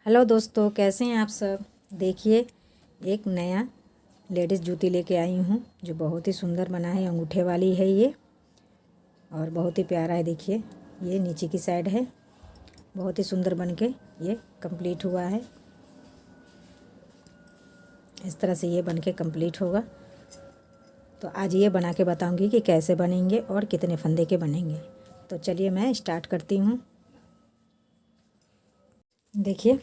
Hello दोस्तों, कैसे हैं आप सब। देखिए, एक नया लेडीज़ जूती लेके आई हूँ जो बहुत ही सुंदर बना है। अंगूठे वाली है ये और बहुत ही प्यारा है। देखिए, ये नीचे की साइड है, बहुत ही सुंदर बन के ये कंप्लीट हुआ है। इस तरह से ये बन के कंप्लीट होगा। तो आज ये बना के बताऊँगी कि कैसे बनेंगे और कितने फंदे के बनेंगे। तो चलिए मैं स्टार्ट करती हूँ। देखिए,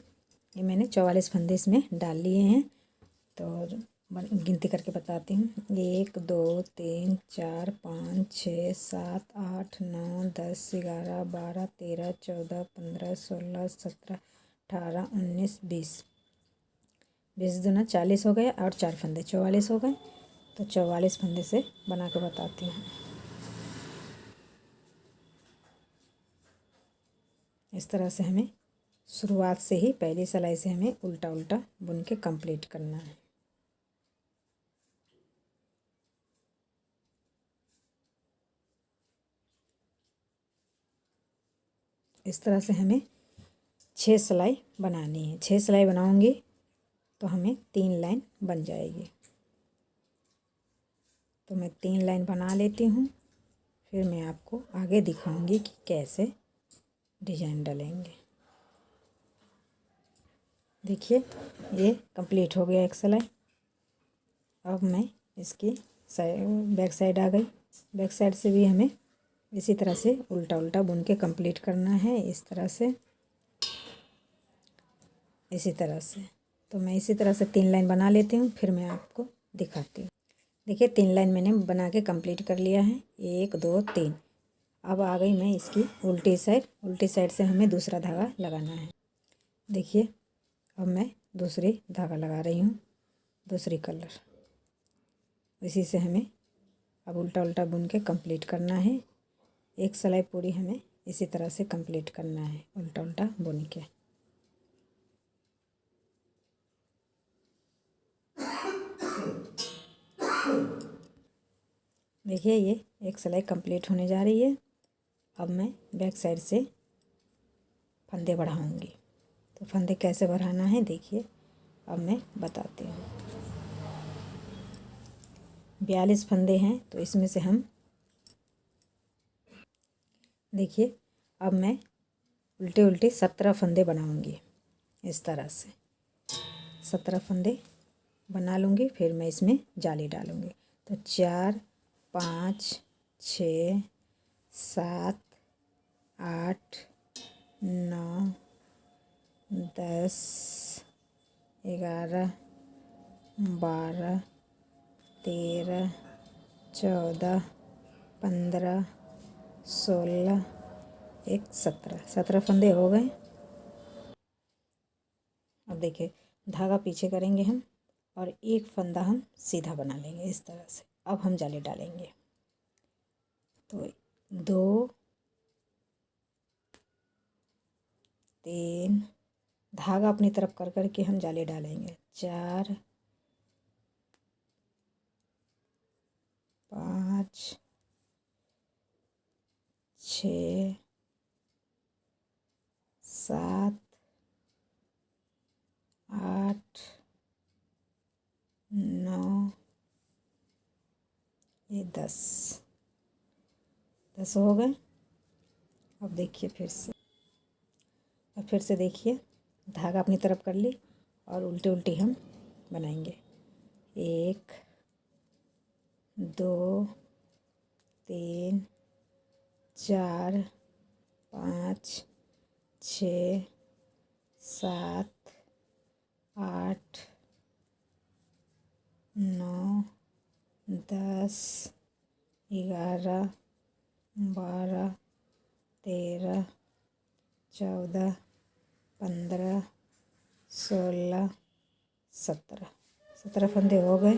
ये मैंने 44 फंदे इसमें डाल लिए हैं। तो गिनती करके बताती हूँ। 1 2 3 4 5 6 7 8 9 10 11 12 13 14 15 16 17 18 19 20 20 दूना 40 हो गए और 4 फंदे 44 हो गए। तो 44 फंदे से बना के बताती हूँ। इस तरह से हमें शुरुआत से ही पहली सिलाई से हमें उल्टा उल्टा बुन के कंप्लीट करना है। इस तरह से हमें 6 सिलाई बनानी है। 6 सिलाई बनाऊंगी तो हमें 3 लाइन बन जाएगी। तो मैं 3 लाइन बना लेती हूँ, फिर मैं आपको आगे दिखाऊंगी कि कैसे डिजाइन डालेंगे। देखिए, ये कंप्लीट हो गया एक सिलाई। अब मैं इसकी बैक साइड आ गई। बैक साइड से भी हमें इसी तरह से उल्टा उल्टा बुन के कंप्लीट करना है। इस तरह से, इसी तरह से। तो मैं इसी तरह से 3 लाइन बना लेती हूँ, फिर मैं आपको दिखाती हूँ। देखिए, 3 लाइन मैंने बना के कंप्लीट कर लिया है। 1 2 3। अब आ गई मैं इसकी उल्टी साइड। उल्टी साइड से हमें दूसरा धागा लगाना है। देखिए, अब मैं दूसरी धागा लगा रही हूँ, दूसरी कलर। इसी से हमें अब उल्टा उल्टा बुन के कंप्लीट करना है। एक सिलाई पूरी हमें इसी तरह से कंप्लीट करना है, उल्टा उल्टा बुन के। देखिए, ये एक सिलाई कंप्लीट होने जा रही है। अब मैं बैक साइड से फंदे बढ़ाऊंगी। तो फंदे कैसे बढ़ाना है देखिए, अब मैं बताती हूँ। 42 फंदे हैं, तो इसमें से हम देखिए, अब मैं उल्टे उल्टे 17 फंदे बनाऊंगी। इस तरह से 17 फंदे बना लूँगी, फिर मैं इसमें जाली डालूँगी। तो 4 5 6 7 8 9 10 11 12 13 14 15 16 एक 17 फंदे हो गए। अब देखिए, धागा पीछे करेंगे हम और एक फंदा हम सीधा बना लेंगे इस तरह से। अब हम जाली डालेंगे। तो 2 3 धागा अपनी तरफ कर करके हम जाली डालेंगे। 4 5 6 7 8 9 ये 10 हो गए। अब देखिए, फिर से देखिए, धागा अपनी तरफ कर ली और उल्टी उल्टी हम बनाएंगे। 1 2 3 4 5 6 7 8 9 10 11 12 13 14 15 16 17 फंदे हो गए।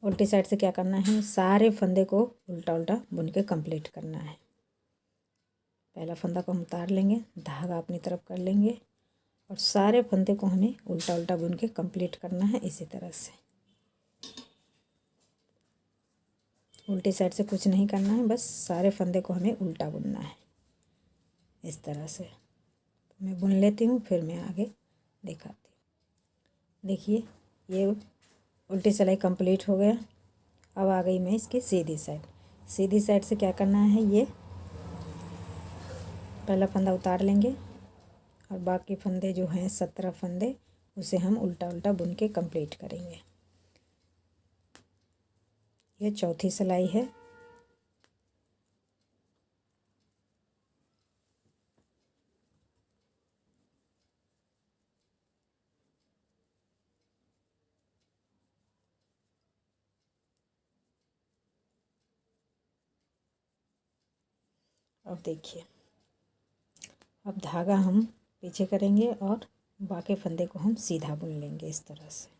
उल्टी साइड से क्या करना है, सारे फंदे को उल्टा उल्टा बुन के कंप्लीट करना है। पहला फंदा को हम उतार लेंगे, धागा अपनी तरफ कर लेंगे और सारे फंदे को हमें उल्टा उल्टा बुन के कंप्लीट करना है। इसी तरह से उल्टी साइड से कुछ नहीं करना है, बस सारे फंदे को हमें उल्टा बुनना है इस तरह से। मैं बुन लेती हूँ, फिर मैं आगे दिखाती हूँ। देखिए ये उल्टी सिलाई कंप्लीट हो गया। अब आ गई मैं इसकी सीधी साइड। सीधी साइड से क्या करना है, ये पहला फंदा उतार लेंगे और बाकी फंदे जो हैं 17 फंदे उसे हम उल्टा उल्टा बुन के कंप्लीट करेंगे। ये चौथी सिलाई है। अब देखिए, अब धागा हम पीछे करेंगे और बाकी फंदे को हम सीधा बुन लेंगे इस तरह से।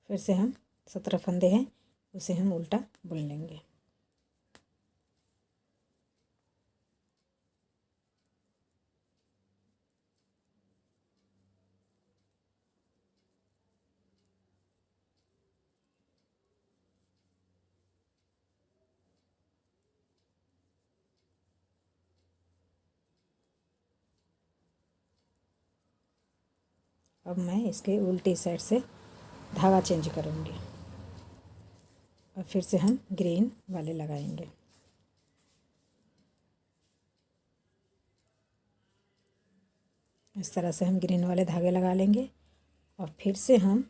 फिर से हम 17 फंदे हैं उसे हम उल्टा बुन लेंगे। अब मैं इसके उल्टी साइड से धागा चेंज करूँगी और फिर से हम ग्रीन वाले लगाएंगे। इस तरह से हम ग्रीन वाले धागे लगा लेंगे और फिर से हम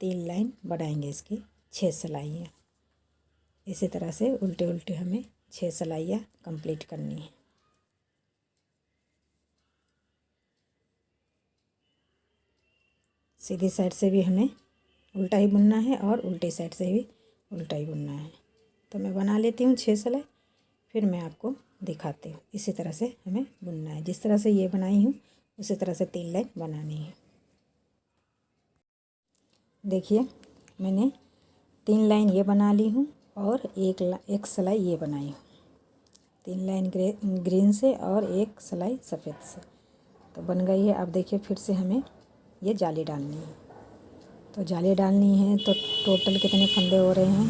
3 लाइन बढ़ाएंगे इसकी 6 सिलाइयाँ। इसी तरह से उल्टे उल्टे हमें 6 सिलाइयाँ कंप्लीट करनी है। सीधी साइड से भी हमें उल्टा ही बुनना है और उल्टी साइड से भी उल्टा ही बुनना है। तो मैं बना लेती हूँ 6 सिलाई, फिर मैं आपको दिखाती हूँ। इसी तरह से हमें बुनना है, जिस तरह से ये बनाई हूँ उसी तरह से 3 लाइन बनानी है। देखिए मैंने 3 लाइन ये बना ली हूँ और एक सिलाई ये बनाई हूँ। 3 लाइन ग्रीन से और एक सिलाई सफ़ेद से तो बन गई है। अब देखिए फिर से हमें ये जाली डालनी है। तो जाली डालनी है तो टोटल कितने फंदे हो रहे हैं।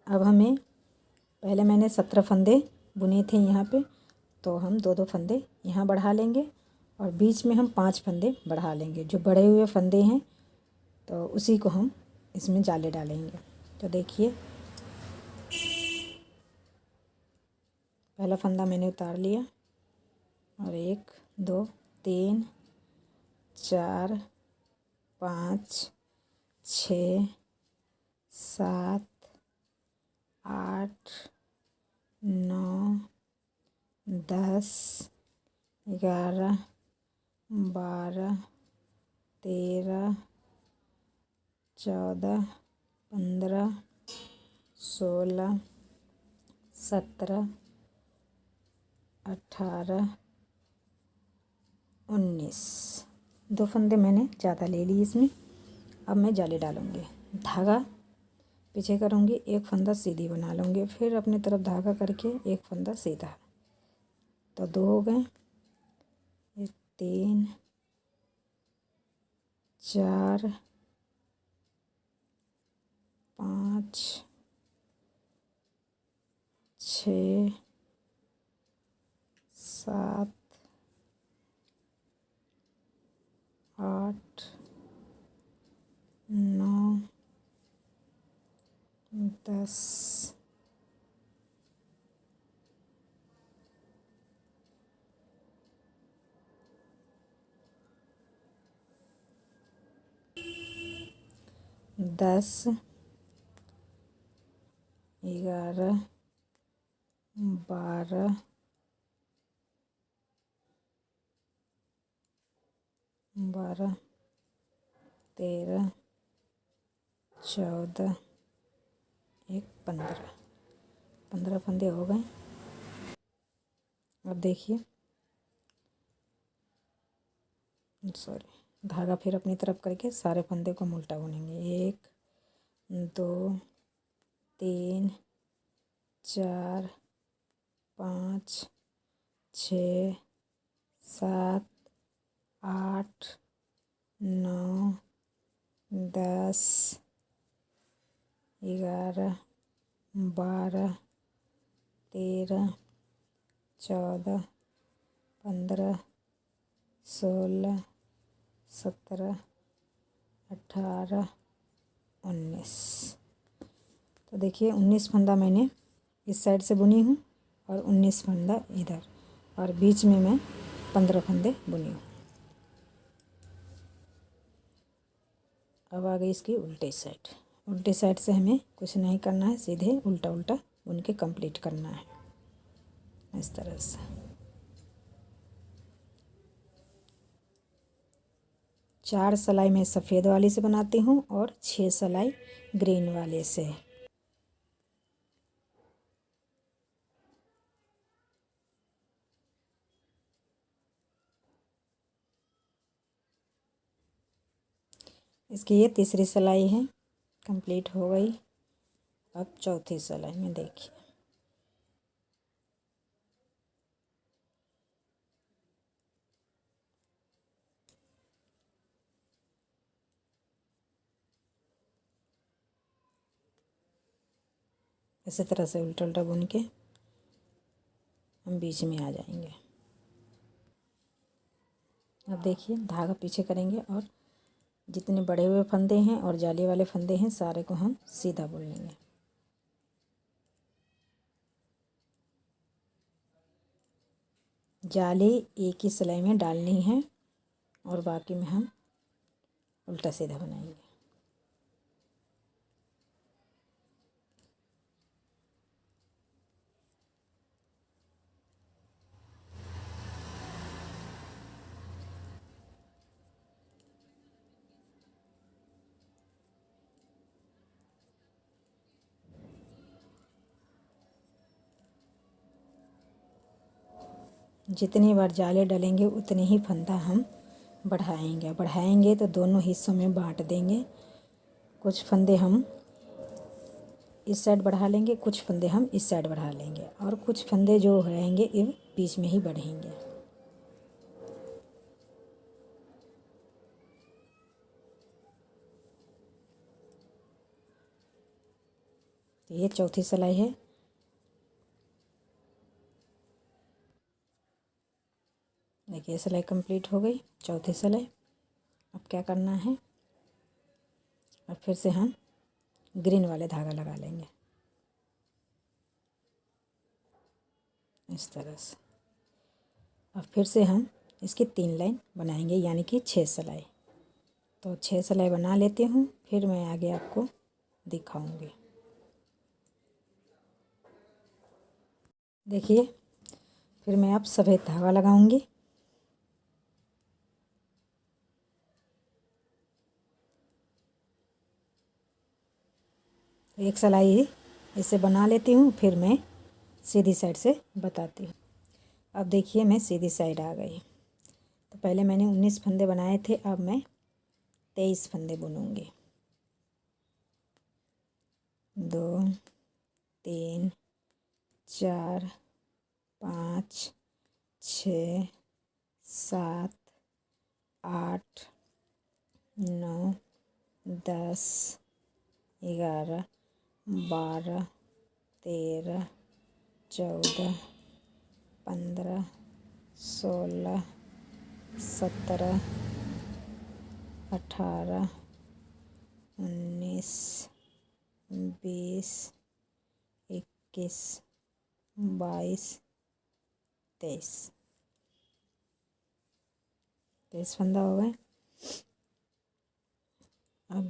अब हमें पहले मैंने 17 फंदे बुने थे यहाँ पे, तो हम 2-2 फंदे यहाँ बढ़ा लेंगे और बीच में हम 5 फंदे बढ़ा लेंगे। जो बढ़े हुए फंदे हैं तो उसी को हम इसमें जाले डालेंगे। तो देखिए पहला फंदा मैंने उतार लिया और 1 2 3 4 5 6 7 8 9 10 11 12 13 14 15 16 17 18 19 2 फंदे मैंने ज़्यादा ले लिए इसमें। अब मैं जाली डालूँगी, धागा पीछे करूँगी, एक फंदा सीधी बना लूँगी, फिर अपनी तरफ धागा करके एक फंदा सीधा। तो 2 हो गए, 3 4 5 6 7 8 9 10 10 11 12 13 14 15 15 फंदे हो गए। अब देखिए, सॉरी, धागा फिर अपनी तरफ करके सारे फंदे को हम उल्टा बुनेंगे। 1 2 3 4 5 6 7 8 9 10 11 12 13 14 15 16 17 18 19। तो देखिए 19 फंदा मैंने इस साइड से बुनी हूँ और 19 फंदा इधर, और बीच में मैं 15 फंदे बुनी हूँ। अब आ गई इसकी उल्टी साइड। उल्टी साइड से हमें कुछ नहीं करना है, सीधे उल्टा उल्टा बुन के कंप्लीट करना है इस तरह से। 4 सिलाई मैं सफ़ेद वाली से बनाती हूँ और 6 सिलाई ग्रीन वाले से। इसकी ये तीसरी सिलाई है, कंप्लीट हो गई। अब चौथी सिलाई में देखिए, इसी तरह से उल्टा उल्टा बुन के हम बीच में आ जाएंगे। अब देखिए, धागा पीछे करेंगे और जितने बड़े हुए फंदे हैं और जाली वाले फंदे हैं सारे को हम सीधा बुन लेंगे। जाली एक ही सिलाई में डालनी है और बाकी में हम उल्टा सीधा बनाएंगे। जितनी बार जाले डालेंगे उतने ही फंदा हम बढ़ाएंगे तो दोनों हिस्सों में बांट देंगे। कुछ फंदे हम इस साइड बढ़ा लेंगे, कुछ फंदे हम इस साइड बढ़ा लेंगे, और कुछ फंदे जो रहेंगे ये बीच में ही बढ़ेंगे। तो ये चौथी सिलाई है। देखिए सिलाई कंप्लीट हो गई, चौथी सिलाई। अब क्या करना है, अब फिर से हम ग्रीन वाले धागा लगा लेंगे इस तरह से। अब फिर से हम इसकी 3 लाइन बनाएंगे, यानी कि 6 सिलाई। तो 6 सिलाई बना लेती हूँ, फिर मैं आगे आपको दिखाऊंगी। देखिए, फिर मैं अब सफ़ेद धागा लगाऊंगी। एक सिलाई इसे बना लेती हूँ, फिर मैं सीधी साइड से बताती हूँ। अब देखिए, मैं सीधी साइड आ गई। तो पहले मैंने 19 फंदे बनाए थे, अब मैं 23 फंदे बुनूंगी। 2 3 4 5 6 7 8 9 10 11 12 13 14 15 16 17 18 19 20 21 22 23 फंदा हो गए। अब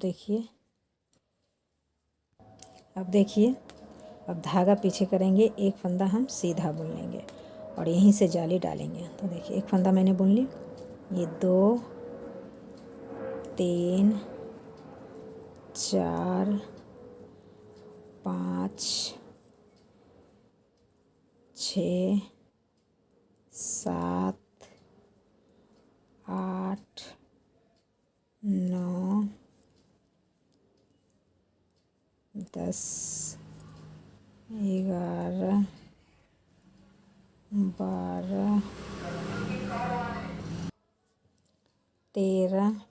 देखिए, अब धागा पीछे करेंगे, एक फंदा हम सीधा बुन लेंगे और यहीं से जाली डालेंगे। तो देखिए, एक फंदा मैंने बुन ली, ये 2 3 4 5 6 7 8 9 10 11 12 13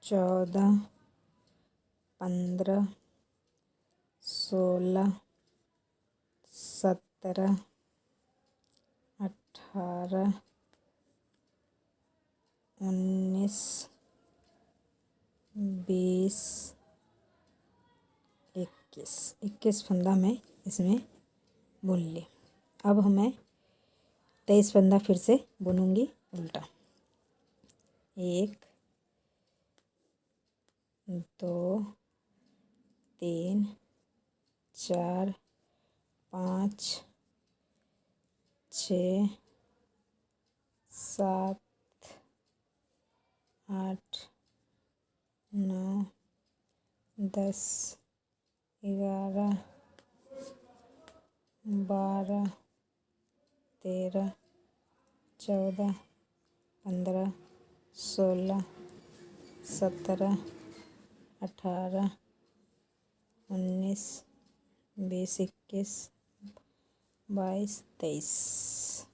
14 15 16 17 18 19 20 21 फंदा मैं इसमें बुन ली। अब मैं 23 फंदा फिर से बुनूंगी उल्टा। 1 2 3 4 5 6 7 8 9 10 11 12 13 14 15 16 17 18 19 20 21 22 23।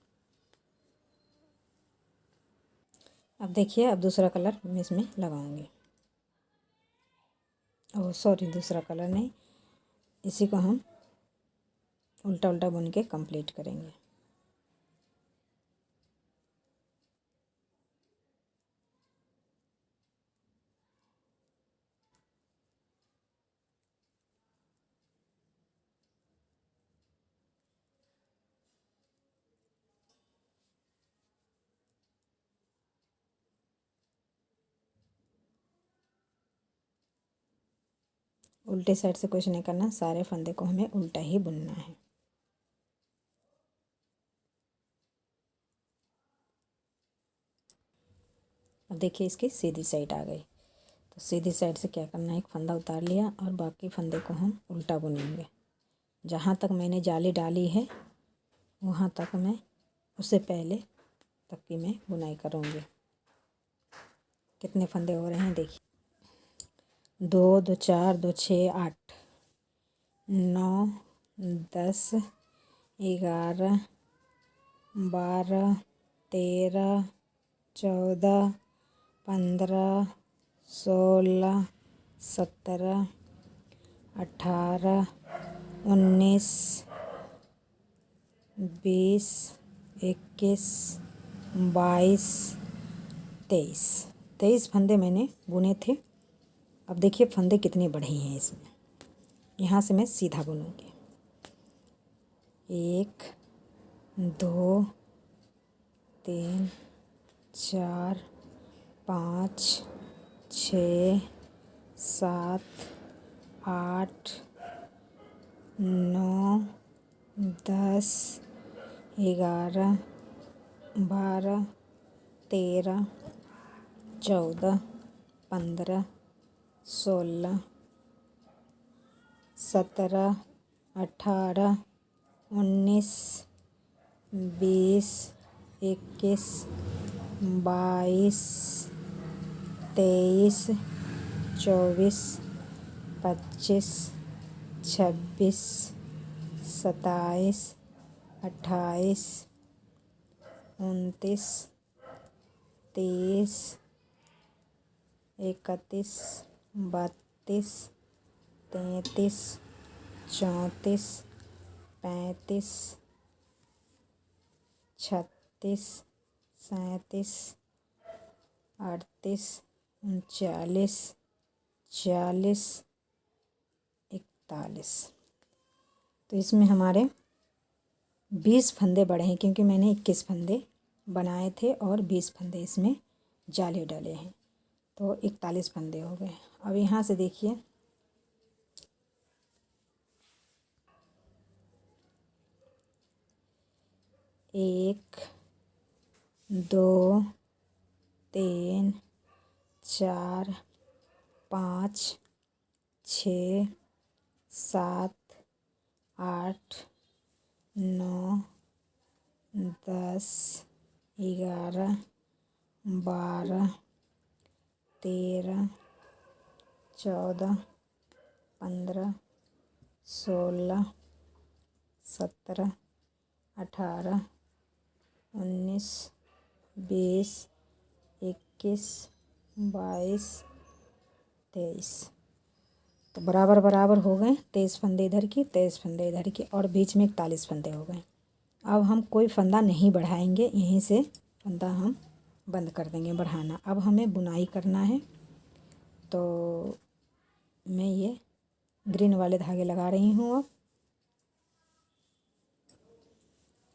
अब देखिए, अब दूसरा कलर मैं इसमें लगाऊंगी। ओह सॉरी, दूसरा कलर नहीं, इसी को हम उल्टा उल्टा बुन के कंप्लीट करेंगे। उल्टे साइड से कुछ नहीं करना, सारे फंदे को हमें उल्टा ही बुनना है। अब देखिए, इसकी सीधी साइड आ गई। तो सीधी साइड से क्या करना है, एक फंदा उतार लिया और बाकी फंदे को हम उल्टा बुनेंगे। जहाँ तक मैंने जाली डाली है वहाँ तक मैं उससे पहले तक की मैं बुनाई करूँगी। कितने फंदे हो रहे हैं देखिए, 2 2 4 2 6 8 9 10 11 12 13 14 15 16 17 18 19 20 21 22 23 फंदे मैंने बुने थे। अब देखिए फंदे कितने बढ़े हैं इसमें। यहाँ से मैं सीधा बुनूंगी। 1 2 3 4 5 6 7 8 9 10 11 12 13 14 15 16 17 18 19 20 21 22 23 24 25 26 27 28 29 30 31 32 33 34 35 36 37 38 39 40 41। तो इसमें हमारे 20 फंदे बढ़े हैं, क्योंकि मैंने 21 फंदे बनाए थे और 20 फंदे इसमें जाले डाले हैं, तो 41 फंदे हो गए। अब यहाँ से देखिए, एक 2 3 4 5 6 7 8 9 10 11 12 13 14 15 16 17 18 19 20 21 22 23। तो बराबर बराबर हो गए। 23 फंदे इधर की, 23 फंदे इधर की, और बीच में 41 फंदे हो गए। अब हम कोई फंदा नहीं बढ़ाएंगे, यहीं से फंदा हम बंद कर देंगे बढ़ाना। अब हमें बुनाई करना है, तो मैं ये ग्रीन वाले धागे लगा रही हूँ।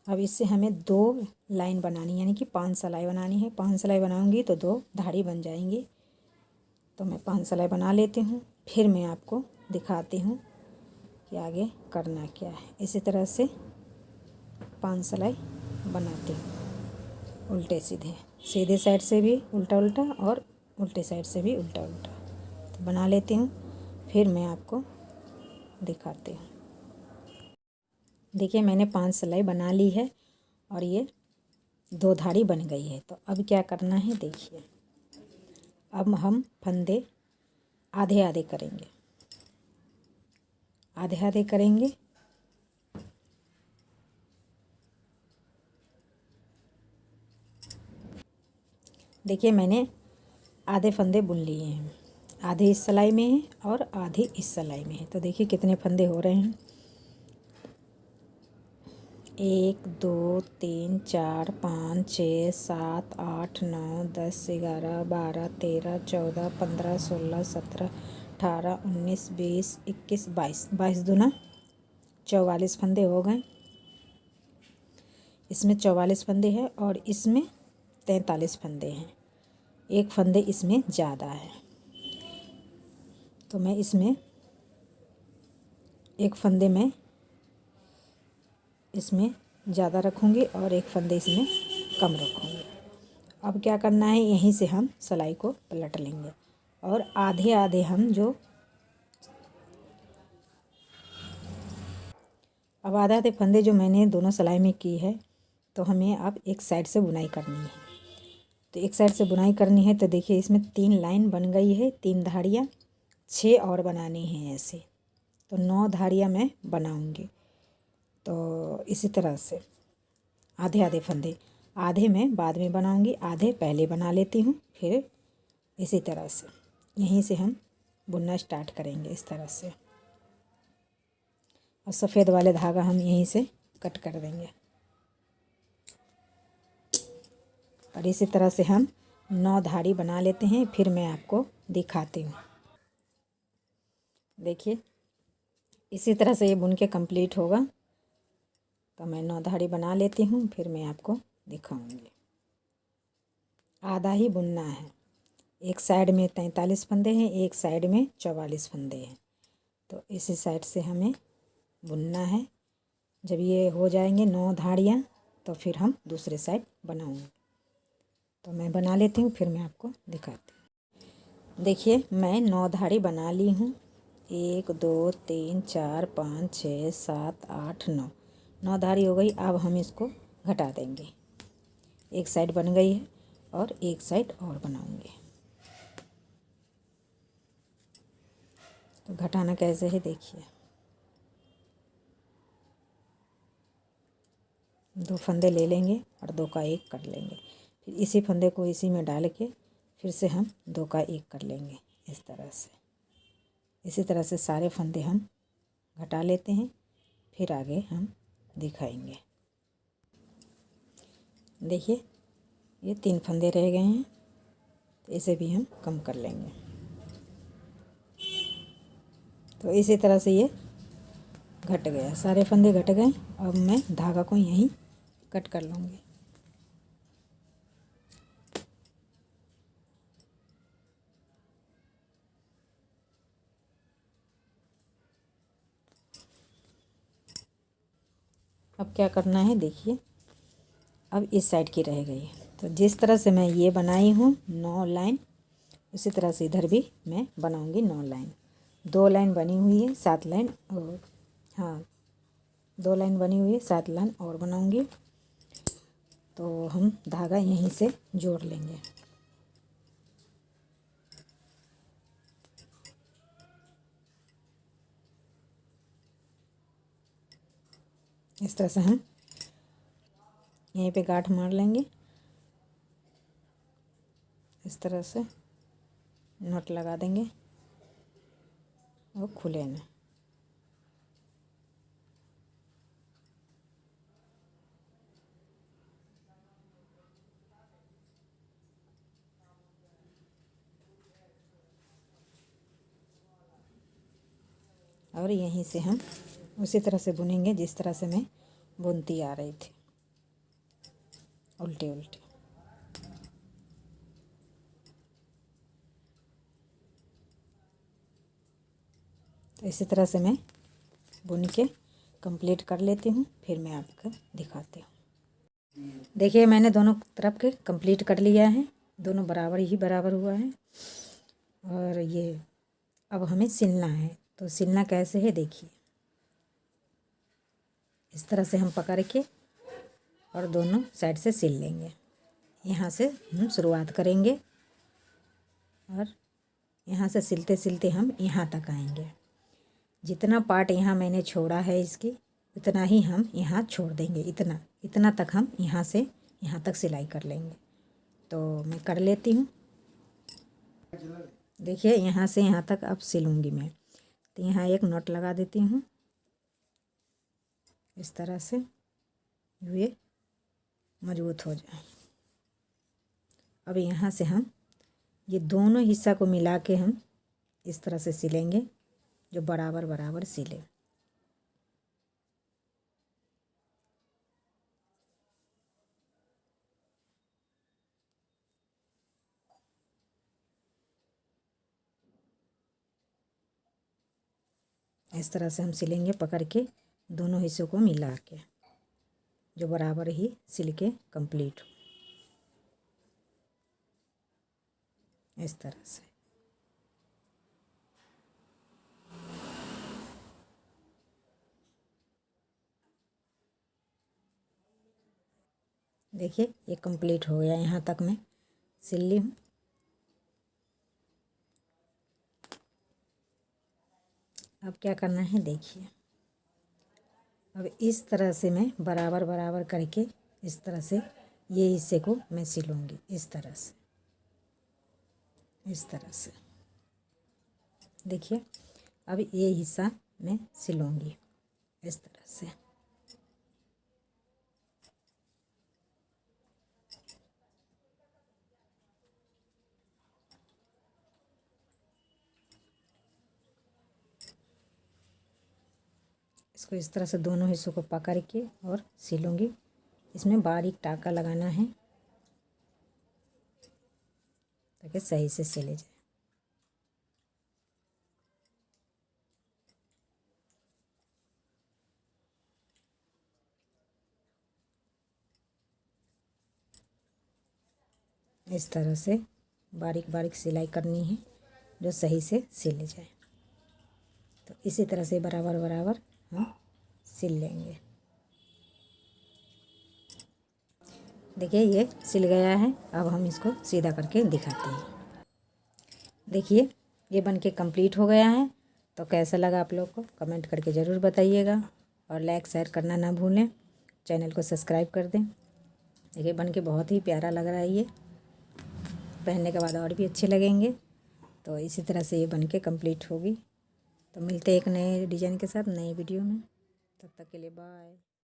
अब इससे हमें 2 लाइन बनानी, यानी कि 5 सिलाई बनानी है। 5 सिलाई बनाऊंगी तो 2 धाड़ी बन जाएंगी। तो मैं 5 सिलाई बना लेती हूँ, फिर मैं आपको दिखाती हूँ कि आगे करना क्या है। इसी तरह से 5 सिलाई बनाती हूँ, उल्टे सीधे, सीधे साइड से भी उल्टा उल्टा और उल्टे साइड से भी उल्टा उल्टा। तो बना लेती हूँ, फिर मैं आपको दिखाती हूँ। देखिए मैंने 5 सिलाई बना ली है और ये 2 धाड़ी बन गई है। तो अब क्या करना है देखिए, अब हम फंदे आधे आधे करेंगे, आधे आधे करेंगे। देखिए मैंने आधे फंदे बुन लिए हैं, आधे इस सिलाई में है और आधे इस सिलाई में है। तो देखिए कितने फंदे हो रहे हैं, 1 2 3 4 5 6 7 8 9 10 11 12 13 14 15 16 17 18 19 20 21 22, 22 दूना 44 फंदे हो गए। इसमें 44 फंदे हैं और इसमें 43 फंदे हैं। एक फंदे इसमें ज़्यादा है, तो मैं इसमें एक फंदे में इसमें ज़्यादा रखूँगी और एक फंदे इसमें कम रखूँगी। अब क्या करना है, यहीं से हम सिलाई को पलट लेंगे और आधे आधे हम जो अब आधे आधे फंदे जो मैंने दोनों सिलाई में की है, तो हमें अब एक साइड से बुनाई करनी है। तो एक साइड से बुनाई करनी है, तो देखिए इसमें 3 लाइन बन गई है, 3 धाड़ियाँ, 6 और बनानी हैं ऐसे। तो 9 धाड़ियाँ मैं बनाऊँगी। तो इसी तरह से आधे आधे फंदे, आधे मैं बाद में बनाऊँगी, आधे पहले बना लेती हूँ। फिर इसी तरह से यहीं से हम बुनना स्टार्ट करेंगे इस तरह से, और सफ़ेद वाले धागा हम यहीं से कट कर देंगे। और इसी तरह से हम 9 धाड़ी बना लेते हैं, फिर मैं आपको दिखाती हूँ। देखिए इसी तरह से ये बुन के कंप्लीट होगा। तो मैं 9 धाड़ी बना लेती हूँ, फिर मैं आपको दिखाऊंगी। आधा ही बुनना है, एक साइड में 43 फंदे हैं, एक साइड में 44 फंदे हैं। तो इसी साइड से हमें बुनना है। जब ये हो जाएंगे 9 धाड़ियाँ, तो फिर हम दूसरे साइड बनाऊंगे। तो मैं बना लेती हूँ, फिर मैं आपको दिखाती हूँ। देखिए मैं 9 धाड़ी बना ली हूँ, 1 2 3 4 5 6 7 8 9, 9 धाड़ी हो गई। अब हम इसको घटा देंगे, एक साइड बन गई है और एक साइड और बनाऊंगे। तो घटाना कैसे है देखिए, 2 फंदे ले लेंगे और 2 का 1 कर लेंगे। फिर इसी फंदे को इसी में डाल के फिर से हम 2 का 1 कर लेंगे इस तरह से। इसी तरह से सारे फंदे हम घटा लेते हैं, फिर आगे हम दिखाएंगे। देखिए ये 3 फंदे रह गए हैं, तो इसे भी हम कम कर लेंगे। तो इसी तरह से ये घट गया, सारे फंदे घट गए। अब मैं धागा को यहीं कट कर लूँगी। अब क्या करना है देखिए, अब इस साइड की रह गई। तो जिस तरह से मैं ये बनाई हूँ 9 लाइन, उसी तरह से इधर भी मैं बनाऊँगी 9 लाइन। 2 लाइन बनी हुई है, 7 लाइन और हाँ 2 लाइन बनी हुई है, 7 लाइन और बनाऊंगी। तो हम धागा यहीं से जोड़ लेंगे। इस तरह से हम यहीं पे गांठ मार लेंगे। इस तरह से नॉट लगा देंगे और खुले ना। और यहीं से हम उसी तरह से बुनेंगे जिस तरह से मैं बुनती आ रही थी, उल्टे उल्टे। तो इसी तरह से मैं बुन के कंप्लीट कर लेती हूँ, फिर मैं आपको दिखाती हूँ। देखिए मैंने दोनों तरफ के कंप्लीट कर लिया है, दोनों बराबर ही बराबर हुआ है। और ये अब हमें सिलना है। तो सिलना कैसे है देखिए, इस तरह से हम पकड़ के और दोनों साइड से सिल लेंगे। यहाँ से हम शुरुआत करेंगे और यहाँ से सिलते सिलते हम यहाँ तक आएंगे। जितना पार्ट यहाँ मैंने छोड़ा है इसकी, उतना ही हम यहाँ छोड़ देंगे। इतना तक हम यहाँ से यहाँ तक सिलाई कर लेंगे। तो मैं कर लेती हूँ। देखिए यहाँ से यहाँ तक अब सिलूँगी मैं। तो यहाँ एक नॉट लगा देती हूँ इस तरह से, ये मजबूत हो जाए। अब यहाँ से हम ये दोनों हिस्सा को मिला के हम इस तरह से सिलेंगे, जो बराबर बराबर सिले। इस तरह से हम सिलेंगे पकड़ के, दोनों हिस्सों को मिला के, जो बराबर ही सिल के कंप्लीट हो। इस तरह से देखिए ये कंप्लीट हो गया। यहाँ तक मैं सिल ली हूँ। अब क्या करना है देखिए, अब इस तरह से मैं बराबर बराबर करके इस तरह से ये हिस्से को मैं सिलूँगी। इस तरह से, इस तरह से देखिए। अब ये हिस्सा मैं सिलूँगी इस तरह से। इसको इस तरह से दोनों हिस्सों को पकड़ के और सिलूँगी। इसमें बारीक टाँका लगाना है ताकि सही से सिले जाए। इस तरह से बारीक बारीक सिलाई करनी है, जो सही से सिल जाए। तो इसी तरह से बराबर बराबर हम सिल लेंगे। देखिए ये सिल गया है। अब हम इसको सीधा करके दिखाते हैं। देखिए ये बन के कंप्लीट हो गया है। तो कैसा लगा आप लोग को कमेंट करके ज़रूर बताइएगा, और लाइक शेयर करना ना भूलें। चैनल को सब्सक्राइब कर दें। देखिए बन के बहुत ही प्यारा लग रहा है। ये पहनने के बाद और भी अच्छे लगेंगे। तो इसी तरह से ये बन के कंप्लीट होगी। तो मिलते हैं एक नए डिज़ाइन के साथ नई वीडियो में। तब तक के लिए बाय।